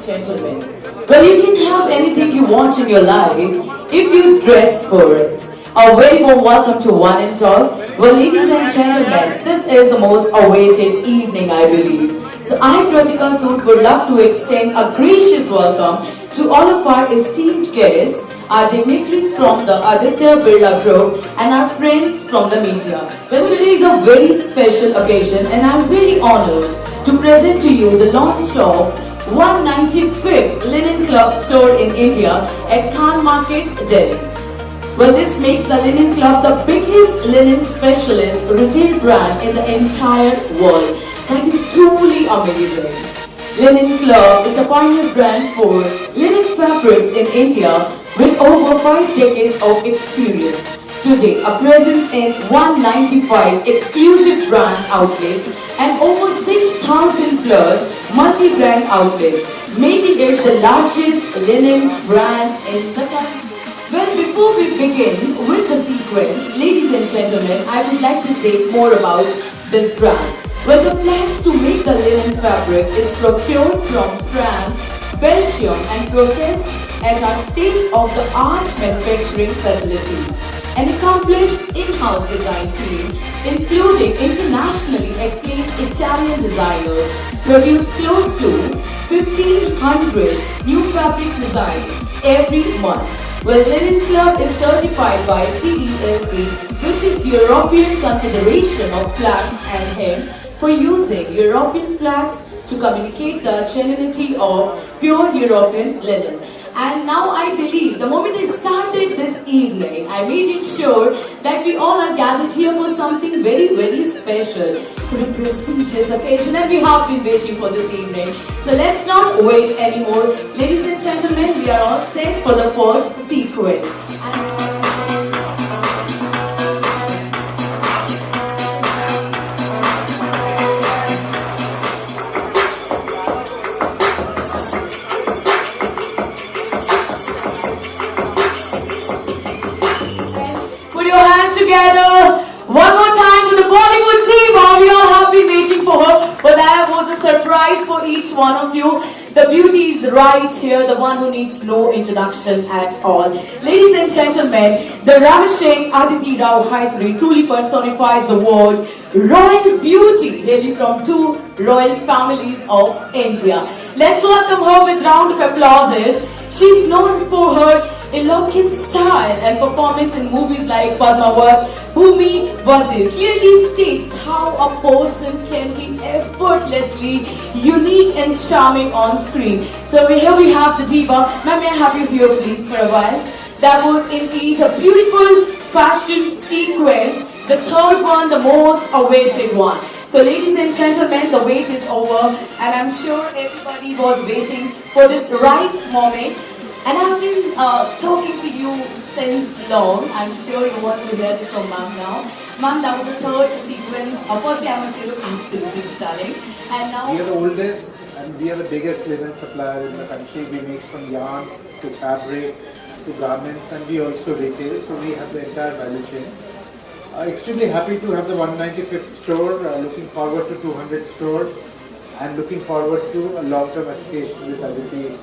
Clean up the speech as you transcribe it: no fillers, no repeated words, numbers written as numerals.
gentlemen. Well, you can have anything you want in your life if you dress for it. A very warm welcome to one and all. Well, ladies and gentlemen, this is the most awaited evening, I believe. So I, Pratika Sood, would love to extend a gracious welcome to all of our esteemed guests, our dignitaries from the Aditya Birla Group, and our friends from the media. Well, today is a very special occasion, and I'm very honored to present to you the launch of 195th Linen Club store in India at Khan Market, Delhi. Well, this makes the Linen Club the biggest linen specialist retail brand in the entire world. That is truly amazing. Linen Club is a pioneer brand for linen fabrics in India with over 5 decades of experience. Today, a presence in 195 exclusive brand outlets and over 6,000 plus multi-brand outlets, making it the largest linen brand in the country. Well, before we begin with the sequence, ladies and gentlemen, I would like to say more about this brand. Well, the flax to make the linen fabric is procured from France, Belgium and processed at our state-of-the-art manufacturing facilities. An accomplished in-house design team, including internationally acclaimed Italian designers, produce close to 1,500 new fabric designs every month. Well, Linen Club is certified by CELC, which is European Confederation of Flax and Hemp, for using European flax to communicate the genuinity of pure European linen. And now I believe, the moment I started this evening, I made it sure that we all are gathered here for something very, very special, for a prestigious occasion, and we have been waiting for this evening. So let's not wait anymore. Ladies and gentlemen, we are all set for the first sequence. Together, one more time to the Bollywood team. We all have been waiting for her, but that was a surprise for each one of you. The beauty is right here, the one who needs no introduction at all. Ladies and gentlemen, the ravishing Aditi Rao Haitri truly personifies the word royal beauty, really from two royal families of India. Let's welcome her with round of applauses. She's known for her eloquent style and performance in movies like Padmavat, Bhumi Wazir clearly states how a person can be effortlessly unique and charming on screen. So here we have the diva. Ma'am, may I have you here please for a while? That was indeed a beautiful fashion sequence. The third one, the most awaited one. So ladies and gentlemen, the wait is over, and I'm sure everybody was waiting for this right moment. And I've been talking to you since long. I'm sure you want to hear it from Ma'am now. Ma'am, that was the third sequence. Firstly, I must say, look absolutely stunning. And now we are the oldest and we are the biggest linen supplier in the country. We make from yarn to fabric to garments, and we also retail. So we have the entire value chain. Extremely happy to have the 195th store. Looking forward to 200 stores, and looking forward to a long-term association with Aditi.